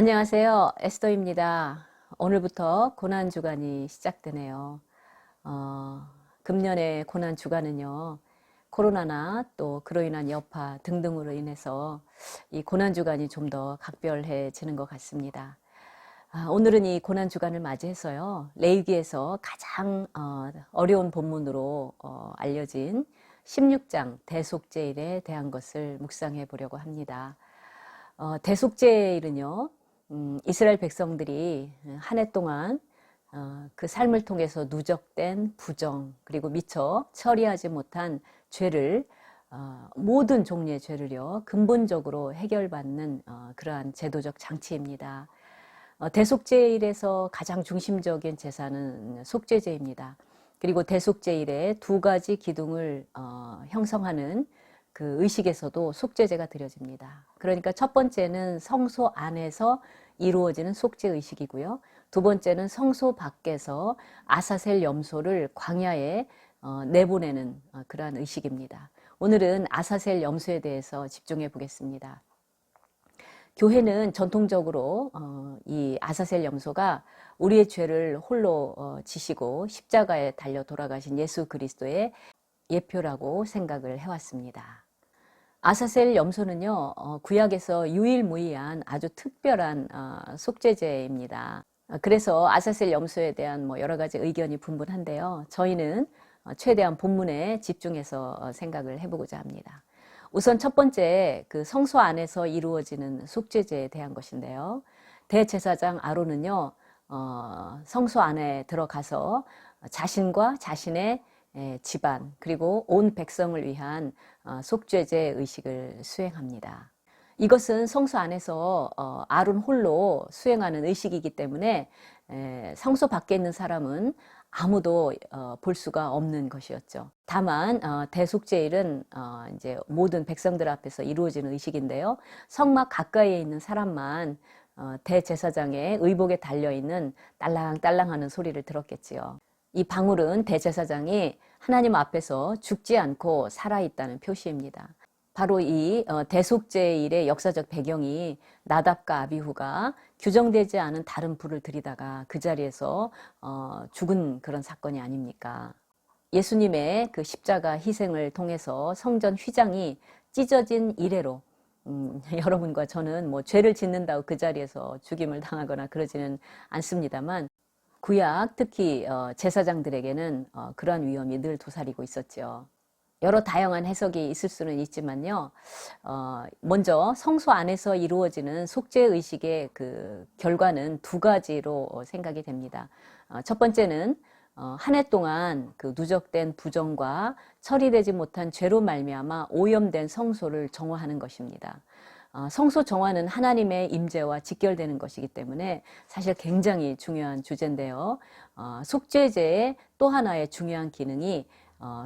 안녕하세요. 에스더입니다. 오늘부터 고난주간이 시작되네요. 금년의 고난주간은요, 코로나나 또 그로 인한 여파 등등으로 인해서 이 고난주간이 좀 더 각별해지는 것 같습니다. 오늘은 이 고난주간을 맞이해서요, 레위기에서 가장 어려운 본문으로 알려진 16장 대속죄일에 대한 것을 묵상해 보려고 합니다. 대속죄일은요, 이스라엘 백성들이 한 해 동안 그 삶을 통해서 누적된 부정 그리고 미처 처리하지 못한 죄를 모든 종류의 죄를요 근본적으로 해결받는 그러한 제도적 장치입니다. 대속죄일에서 가장 중심적인 제사는 속죄제입니다. 그리고 대속죄일에 두 가지 기둥을 형성하는 그 의식에서도 속죄제가 드려집니다. 그러니까 첫 번째는 성소 안에서 이루어지는 속죄 의식이고요. 두 번째는 성소 밖에서 아사셀 염소를 광야에 내보내는 그러한 의식입니다. 오늘은 아사셀 염소에 대해서 집중해 보겠습니다. 교회는 전통적으로 이 아사셀 염소가 우리의 죄를 홀로 지시고 십자가에 달려 돌아가신 예수 그리스도의 예표라고 생각을 해왔습니다. 아사셀 염소는요, 구약에서 유일무이한 아주 특별한 속죄제입니다. 그래서 아사셀 염소에 대한 여러 가지 의견이 분분한데요. 저희는 최대한 본문에 집중해서 생각을 해보고자 합니다. 우선 첫 번째, 그 성소 안에서 이루어지는 속죄제에 대한 것인데요. 대제사장 아론은요, 성소 안에 들어가서 자신과 자신의 집안 그리고 온 백성을 위한 속죄제 의식을 수행합니다. 이것은 성소 안에서 아론 홀로 수행하는 의식이기 때문에 성소 밖에 있는 사람은 아무도 볼 수가 없는 것이었죠. 다만 대속죄일은 이제 모든 백성들 앞에서 이루어지는 의식인데요. 성막 가까이에 있는 사람만 대제사장의 의복에 달려있는 딸랑딸랑하는 소리를 들었겠지요. 이 방울은 대제사장이 하나님 앞에서 죽지 않고 살아있다는 표시입니다. 바로 이 대속죄일의 역사적 배경이 나답과 아비후가 규정되지 않은 다른 불을 들이다가 그 자리에서 죽은 그런 사건이 아닙니까? 예수님의 그 십자가 희생을 통해서 성전 휘장이 찢어진 이래로 여러분과 저는 죄를 짓는다고 그 자리에서 죽임을 당하거나 그러지는 않습니다만 구약 특히 제사장들에게는 그러한 위험이 늘 도사리고 있었죠. 여러 다양한 해석이 있을 수는 있지만요. 먼저 성소 안에서 이루어지는 속죄의식의 그 결과는 두 가지로 생각이 됩니다. 첫 번째는 한 해 동안 그 누적된 부정과 처리되지 못한 죄로 말미암아 오염된 성소를 정화하는 것입니다. 성소 정화는 하나님의 임재와 직결되는 것이기 때문에 사실 굉장히 중요한 주제인데요. 속죄제의 또 하나의 중요한 기능이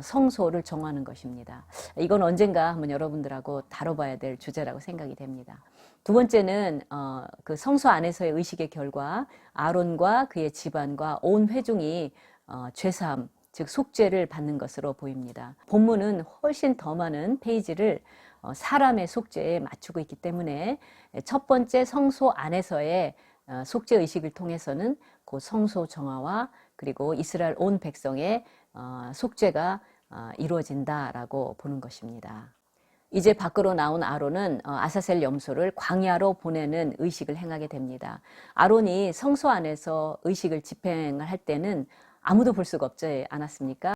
성소를 정화하는 것입니다. 이건 언젠가 한번 여러분들하고 다뤄봐야 될 주제라고 생각이 됩니다. 두 번째는 그 성소 안에서의 의식의 결과 아론과 그의 집안과 온 회중이 죄사함, 즉 속죄를 받는 것으로 보입니다. 본문은 훨씬 더 많은 페이지를 사람의 속죄에 맞추고 있기 때문에 첫 번째 성소 안에서의 속죄 의식을 통해서는 그 성소 정화와 그리고 이스라엘 온 백성의 속죄가 이루어진다라고 보는 것입니다. 이제 밖으로 나온 아론은 아사셀 염소를 광야로 보내는 의식을 행하게 됩니다. 아론이 성소 안에서 의식을 집행을 할 때는 아무도 볼 수가 없지 않았습니까?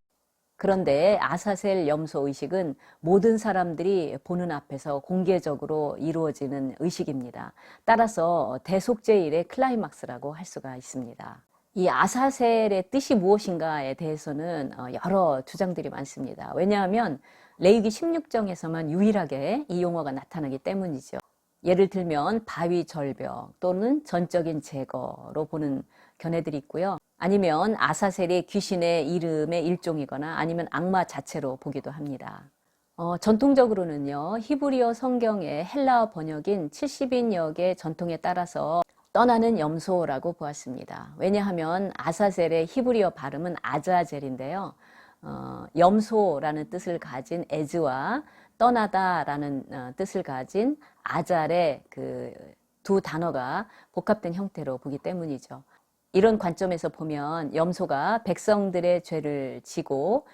그런데 아사셀 염소 의식은 모든 사람들이 보는 앞에서 공개적으로 이루어지는 의식입니다. 따라서 대속죄일의 클라이막스라고 할 수가 있습니다. 이 아사셀의 뜻이 무엇인가에 대해서는 여러 주장들이 많습니다. 왜냐하면 레위기 16장에서만 유일하게 이 용어가 나타나기 때문이죠. 예를 들면 바위 절벽 또는 전적인 제거로 보는 견해들이 있고요. 아니면 아사셀이 귀신의 이름의 일종이거나 아니면 악마 자체로 보기도 합니다. 전통적으로는요, 히브리어 성경의 헬라어 번역인 70인역의 전통에 따라서 떠나는 염소라고 보았습니다. 왜냐하면 아사셀의 히브리어 발음은 아자젤인데요. 염소라는 뜻을 가진 에즈와 떠나다라는 뜻을 가진 아잘의 그 두 단어가 복합된 형태로 보기 때문이죠. 이런 관점에서 보면 염소가 백성들의 죄를 지고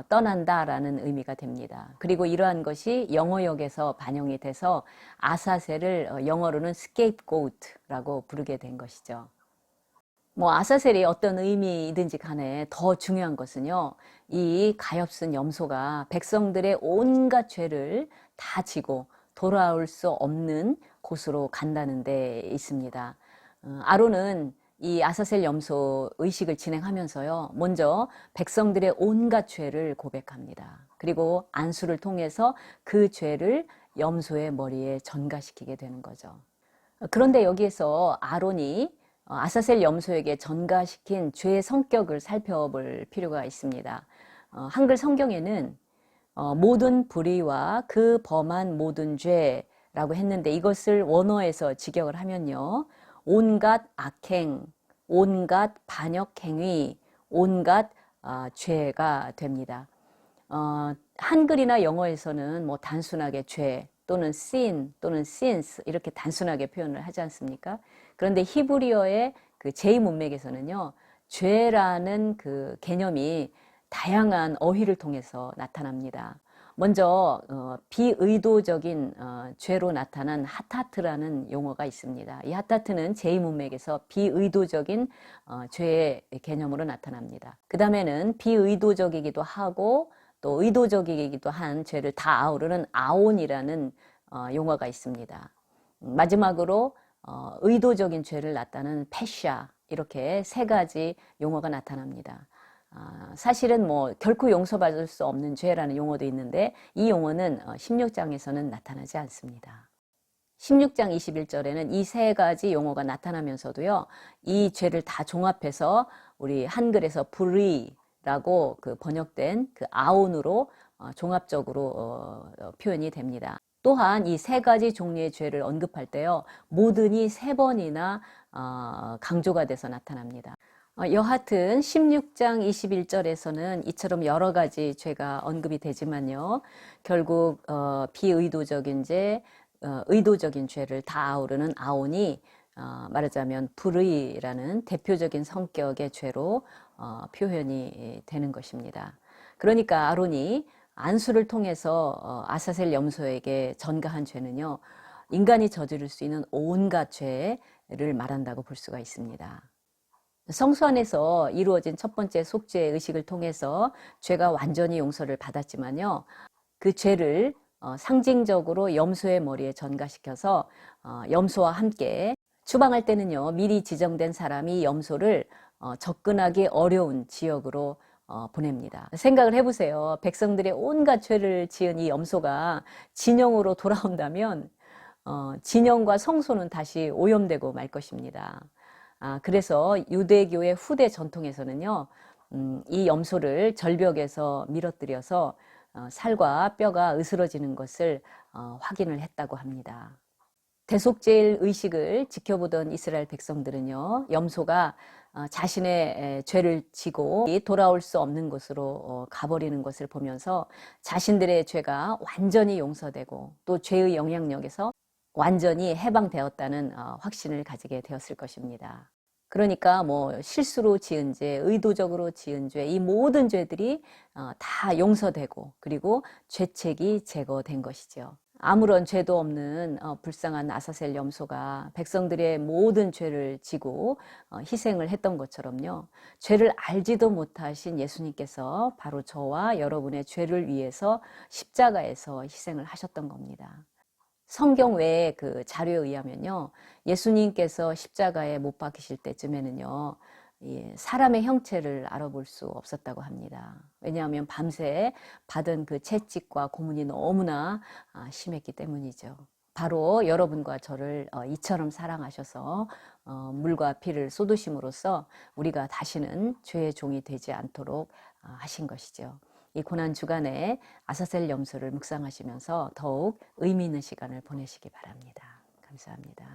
떠난다라는 의미가 됩니다. 그리고 이러한 것이 영어역에서 반영이 돼서 아사셀을 영어로는 scapegoat라고 부르게 된 것이죠. 뭐 아사셀이 어떤 의미이든지 간에 더 중요한 것은요, 이 가엾은 염소가 백성들의 온갖 죄를 다 지고 돌아올 수 없는 곳으로 간다는 데 있습니다. 아론은 이 아사셀 염소 의식을 진행하면서요, 먼저 백성들의 온갖 죄를 고백합니다. 그리고 안수를 통해서 그 죄를 염소의 머리에 전가시키게 되는 거죠. 그런데 여기에서 아론이 아사셀 염소에게 전가시킨 죄의 성격을 살펴볼 필요가 있습니다. 한글 성경에는 모든 불의와 그 범한 모든 죄라고 했는데, 이것을 원어에서 직역을 하면요, 온갖 악행, 온갖 반역행위, 온갖 죄가 됩니다. 한글이나 영어에서는 뭐 단순하게 죄 또는 sin 또는 sins 이렇게 단순하게 표현을 하지 않습니까? 그런데 히브리어의 그 제2문맥에서는요, 죄라는 그 개념이 다양한 어휘를 통해서 나타납니다. 먼저 비의도적인 죄로 나타난 하타트라는 용어가 있습니다. 이 하타트는 제2문맥에서 비의도적인 죄의 개념으로 나타납니다. 그 다음에는 비의도적이기도 하고 또 의도적이기도 한 죄를 다 아우르는 아온이라는 용어가 있습니다. 마지막으로 의도적인 죄를 나타내는 페샤, 이렇게 세 가지 용어가 나타납니다. 사실은 뭐 결코 용서받을 수 없는 죄라는 용어도 있는데, 이 용어는 16장에서는 나타나지 않습니다. 16장 21절에는 이 세 가지 용어가 나타나면서도요, 이 죄를 다 종합해서 우리 한글에서 불의라고 그 번역된 그 아온으로 종합적으로 표현이 됩니다. 또한 이 세 가지 종류의 죄를 언급할 때요, 모든이 세 번이나 강조가 돼서 나타납니다. 여하튼 16장 21절에서는 이처럼 여러 가지 죄가 언급이 되지만요, 결국 비의도적인 죄, 의도적인 죄를 다 아우르는 아온이 말하자면 불의라는 대표적인 성격의 죄로 표현이 되는 것입니다. 그러니까 아론이 안수를 통해서 아사셀 염소에게 전가한 죄는요, 인간이 저지를 수 있는 온갖 죄를 말한다고 볼 수가 있습니다. 성소 안에서 이루어진 첫 번째 속죄 의식을 통해서 죄가 완전히 용서를 받았지만요, 그 죄를 상징적으로 염소의 머리에 전가시켜서 염소와 함께 추방할 때는요, 미리 지정된 사람이 염소를 접근하기 어려운 지역으로 보냅니다. 생각을 해보세요. 백성들의 온갖 죄를 지은 이 염소가 진영으로 돌아온다면 진영과 성소는 다시 오염되고 말 것입니다. 그래서 유대교의 후대 전통에서는요, 이 염소를 절벽에서 밀어뜨려서 살과 뼈가 으스러지는 것을 확인을 했다고 합니다. 대속죄일 의식을 지켜보던 이스라엘 백성들은요, 염소가 자신의 죄를 지고 돌아올 수 없는 곳으로 가버리는 것을 보면서 자신들의 죄가 완전히 용서되고 또 죄의 영향력에서 완전히 해방되었다는 확신을 가지게 되었을 것입니다. 그러니까 뭐 실수로 지은 죄, 의도적으로 지은 죄, 이 모든 죄들이 다 용서되고 그리고 죄책이 제거된 것이죠. 아무런 죄도 없는 불쌍한 아사셀 염소가 백성들의 모든 죄를 지고 희생을 했던 것처럼요, 죄를 알지도 못하신 예수님께서 바로 저와 여러분의 죄를 위해서 십자가에서 희생을 하셨던 겁니다. 성경 외의 그 자료에 의하면요, 예수님께서 십자가에 못 박히실 때쯤에는요, 사람의 형체를 알아볼 수 없었다고 합니다. 왜냐하면 밤새 받은 그 채찍과 고문이 너무나 심했기 때문이죠. 바로 여러분과 저를 이처럼 사랑하셔서 물과 피를 쏟으심으로써 우리가 다시는 죄의 종이 되지 않도록 하신 것이죠. 이 고난 주간에 아사셀 염소를 묵상하시면서 더욱 의미 있는 시간을 보내시기 바랍니다. 감사합니다.